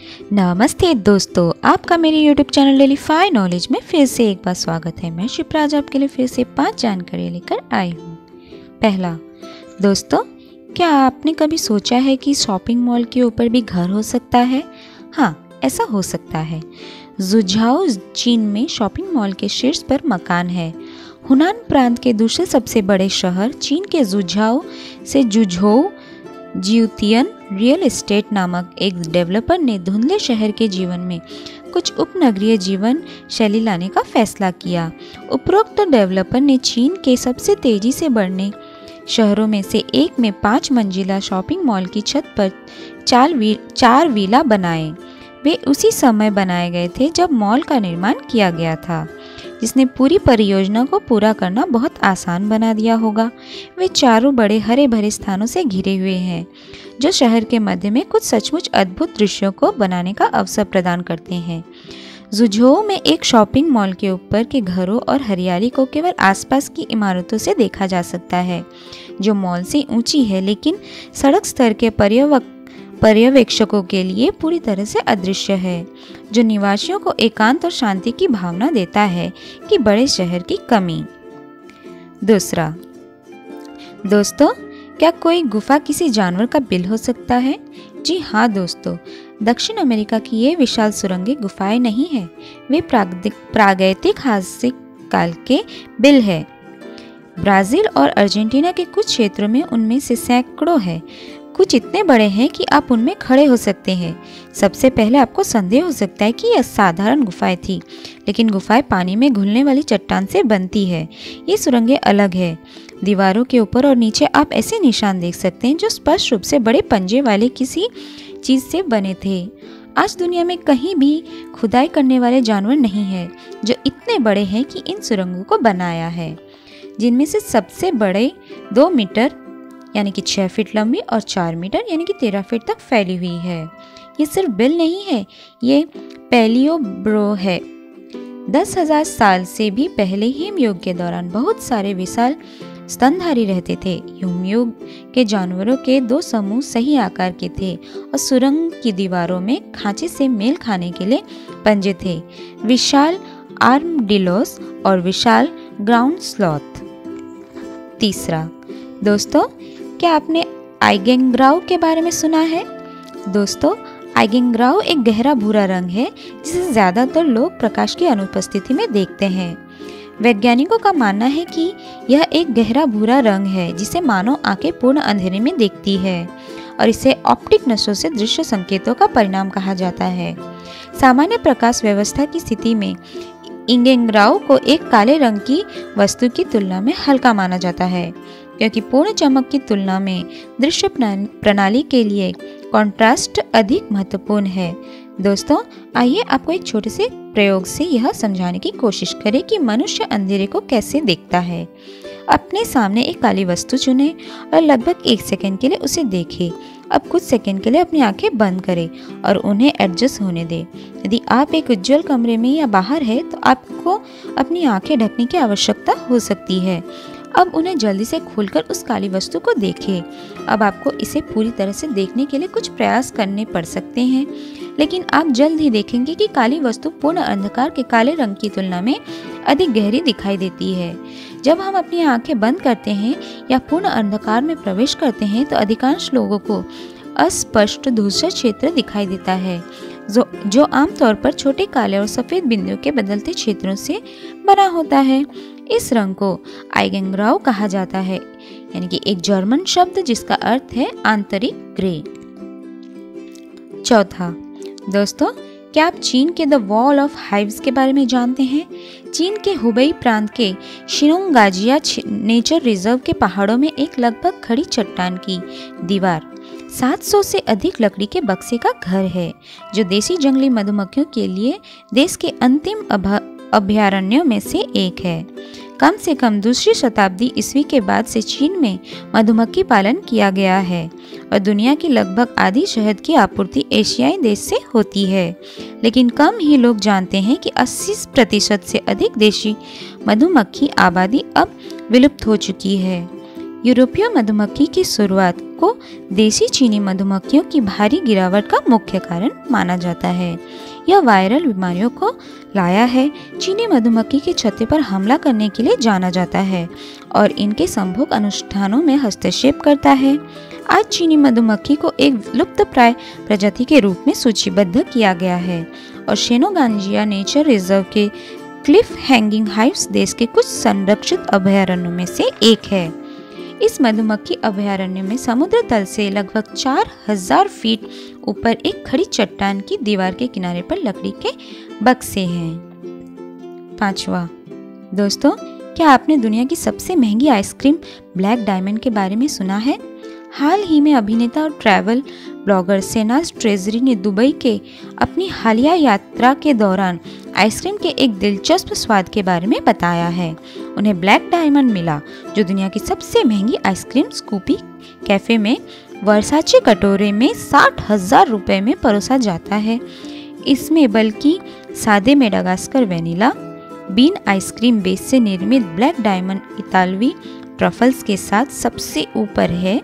नमस्ते दोस्तों, आपका मेरे YouTube चैनल डेलीफाई नॉलेज में फिर से एक बार स्वागत है। मैं शिप्रा आपके लिए फिर से 5 जानकारी लेकर आई हूँ। पहला, दोस्तों, क्या आपने कभी सोचा है कि शॉपिंग मॉल के ऊपर भी घर हो सकता है? हाँ, ऐसा हो सकता है। जुझाओ चीन में शॉपिंग मॉल के शीर्ष पर मकान है। हुनान प्रांत के दूसरे सबसे बड़े शहर चीन के जुझाओ से जुझोउ जिउतियन रियल एस्टेट नामक एक डेवलपर ने धुंधले शहर के जीवन में कुछ उपनगरीय जीवन शैली लाने का फैसला किया। उपरोक्त डेवलपर ने चीन के सबसे तेजी से बढ़ने शहरों में से एक में 5 मंजिला शॉपिंग मॉल की छत पर 4 विला बनाए। वे उसी समय बनाए गए थे जब मॉल का निर्माण किया गया था, जिसने पूरी परियोजना को पूरा करना बहुत आसान बना दिया होगा। वे चारों बड़े हरे भरे स्थानों से घिरे हुए हैं, जो शहर के मध्य में कुछ सचमुच अद्भुत दृश्यों को बनाने का अवसर प्रदान करते हैं। जुझोउ में एक शॉपिंग मॉल के ऊपर के घरों और हरियाली को केवल आसपास की इमारतों से देखा जा सकता है, जो मॉल से ऊंची है लेकिन सड़क स्तर के पर्यवेक्षकों के लिए पूरी तरह से अदृश्य है, जो निवासियों को एकांत और शांति की भावना देता है कि बड़े शहर की कमी। दूसरा, दोस्तों, क्या कोई गुफा किसी जानवर का बिल हो सकता है? जी हाँ दोस्तों, दक्षिण अमेरिका की ये विशाल सुरंगें गुफाएं नहीं है, वे प्रागैतिहासिक काल के बिल है। ब्राजील और अर्जेंटीना के कुछ क्षेत्रों में उनमें से सैकड़ों हैं। कुछ इतने बड़े हैं कि आप उनमें खड़े हो सकते हैं। सबसे पहले आपको संदेह हो सकता है कि यह साधारण गुफाएं थी, लेकिन गुफाएं पानी में घुलने वाली चट्टान से बनती है। ये सुरंगें अलग है। दीवारों के ऊपर और नीचे आप ऐसे निशान देख सकते हैं जो स्पष्ट रूप से बड़े पंजे वाले किसी चीज से बने थे। आज दुनिया में कहीं भी खुदाई करने वाले जानवर नहीं है जो इतने बड़े हैं कि इन सुरंगों को बनाया है, जिनमें से सबसे बड़े 2 मीटर यानी कि 6 फीट लंबी और 4 मीटर यानी कि 13 फीट तक फैली हुई है। ये सिर्फ बिल नहीं है, ये पैलियोब्रो है। 10,000 साल से भी पहले हिमयुग के दौरान बहुत सारे विशाल स्तनधारी रहते थे। हिमयुग के जानवरों के 2 समूह सही आकार के थे और सुरंग की दीवारों में खांचे से मेल खाने के लिए पंजे थे। विशाल आर्मडिलोस और विशाल ग्राउंड स्लॉथ। तीसरा, दोस्तों, क्या आपने आइगेंग्राउ के बारे में सुना है? दोस्तों, आइगेंग्राउ एक गहरा भूरा रंग है जिसे ज्यादातर लोग प्रकाश की अनुपस्थिति में देखते हैं। वैज्ञानिकों का मानना है कि यह एक गहरा भूरा रंग है जिसे मानव आंखें पूर्ण अंधेरे में देखती है और इसे ऑप्टिक नसों से दृश्य संकेतों का परिणाम कहा जाता है। सामान्य प्रकाश व्यवस्था की स्थिति में आइगेंग्राउ को एक काले रंग की वस्तु की तुलना में हल्का माना जाता है, क्योंकि पूर्ण चमक की तुलना में दृश्य प्रणाली के लिए कॉन्ट्रास्ट अधिक महत्वपूर्ण है। दोस्तों, आइए आपको एक छोटे से प्रयोग से यह समझाने की कोशिश करें कि मनुष्य अंधेरे को कैसे देखता है। अपने सामने एक काली वस्तु चुनें और लगभग 1 सेकंड के लिए उसे देखें। अब कुछ सेकंड के लिए अपनी आंखें बंद करें और उन्हें एडजस्ट होने दें। यदि आप एक उज्जवल कमरे में या बाहर हैं, तो आपको अपनी आंखें ढकने की आवश्यकता हो सकती है। अब उन्हें जल्दी से खोलकर उस काली वस्तु को देखें। अब आपको इसे पूरी तरह से देखने के लिए कुछ प्रयास करने पड़ सकते हैं, लेकिन आप जल्द ही देखेंगे कि काली वस्तु पूर्ण अंधकार के काले रंग की तुलना में अधिक गहरी दिखाई देती है। जब हम अपनी आंखें बंद करते हैं या पूर्ण अंधकार में प्रवेश करते हैं, तो अधिकांश लोगों को अस्पष्ट धूसर क्षेत्र दिखाई देता है, जो आमतौर पर छोटे काले और सफेद बिंदुओं के बदलते क्षेत्रों से बना होता है। इस रंग को आइगेंग्राउ कहा जाता है, यानी कि एक जर्मन शब्द जिसका अर्थ है आंतरिक ग्रे। चौथा, दोस्तों, क्या आप चीन के द वॉल ऑफ हाइव्स के बारे में जानते हैं? चीन के हुबेई प्रांत के शिनोंगाजिया नेचर रिजर्व के पहाड़ों में एक लगभग खड़ी चट्टान की दीवार 700 से अधिक लकड़ी के बक्से का घर है, जो देसी जंगली मधुमक्खियों के लिए देश के अंतिम अभयारण्यों में से एक है। कम से कम 2री शताब्दी ईस्वी के बाद से चीन में मधुमक्खी पालन किया गया है और दुनिया की लगभग आधी शहद की आपूर्ति एशियाई देश से होती है। लेकिन कम ही लोग जानते हैं कि 80% से अधिक देशी मधुमक्खी आबादी अब विलुप्त हो चुकी है। यूरोपीय मधुमक्खी की शुरुआत को देसी चीनी मधुमक्खियों की भारी गिरावट का मुख्य कारण माना जाता है। यह वायरल बीमारियों को लाया है। चीनी मधुमक्खी के छत्ते पर हमला करने के लिए जाना जाता है और इनके संभोग अनुष्ठानों में हस्तक्षेप करता है। आज चीनी मधुमक्खी को एक लुप्तप्राय प्रजाति के रूप में सूचीबद्ध किया गया है और शेनोगांजिया नेचर रिजर्व के क्लिफ हैंगिंग हाइव्स देश के कुछ संरक्षित अभयारण्यों में से एक है। इस मधुमक्खी अभयारण्य में समुद्र तल से लगभग 4000 फीट ऊपर एक खड़ी चट्टान की दीवार के किनारे पर लकड़ी के बक्से हैं। 5वां, दोस्तों, क्या आपने दुनिया की सबसे महंगी आइसक्रीम ब्लैक डायमंड के बारे में सुना है? हाल ही में अभिनेता और ट्रैवल ब्लॉगर सेनाज ट्रेजरी ने दुबई के अपनी हालिया यात्रा के दौरान आइसक्रीम के एक दिलचस्प स्वाद के बारे में बताया है। उन्हें ब्लैक डायमंड मिला, जो दुनिया की सबसे महंगी आइसक्रीम स्कूपी कैफे में वर्साचे कटोरे में 60,000 रुपये में परोसा जाता है। इसमें बल्कि सादे Madagascar vanilla bean ice cream base से निर्मित ब्लैक डायमंड इतालवी ट्रफल्स के साथ सबसे ऊपर है।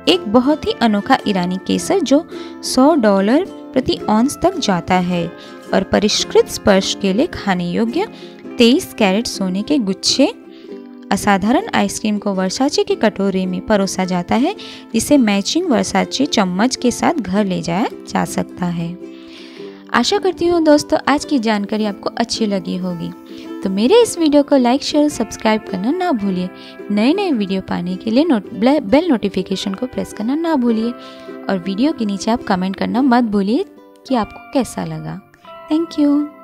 एक बहुत ही अनोखा ईरानी केसर जो $100 प्रति औंस तक जाता है और परिष्कृत स्पर्श के लिए खाने योग्य 23 कैरेट सोने के गुच्छे। असाधारण आइसक्रीम को वर्साचे के कटोरे में परोसा जाता है, जिसे मैचिंग वर्साचे चम्मच के साथ घर ले जाया जा सकता है। आशा करती हूँ दोस्तों आज की जानकारी आपको अच्छी लगी होगी। तो मेरे इस वीडियो को लाइक शेयर और सब्सक्राइब करना ना भूलिए। नए नए वीडियो पाने के लिए बेल नोटिफिकेशन को प्रेस करना ना भूलिए और वीडियो के नीचे आप कमेंट करना मत भूलिए कि आपको कैसा लगा। Thank you.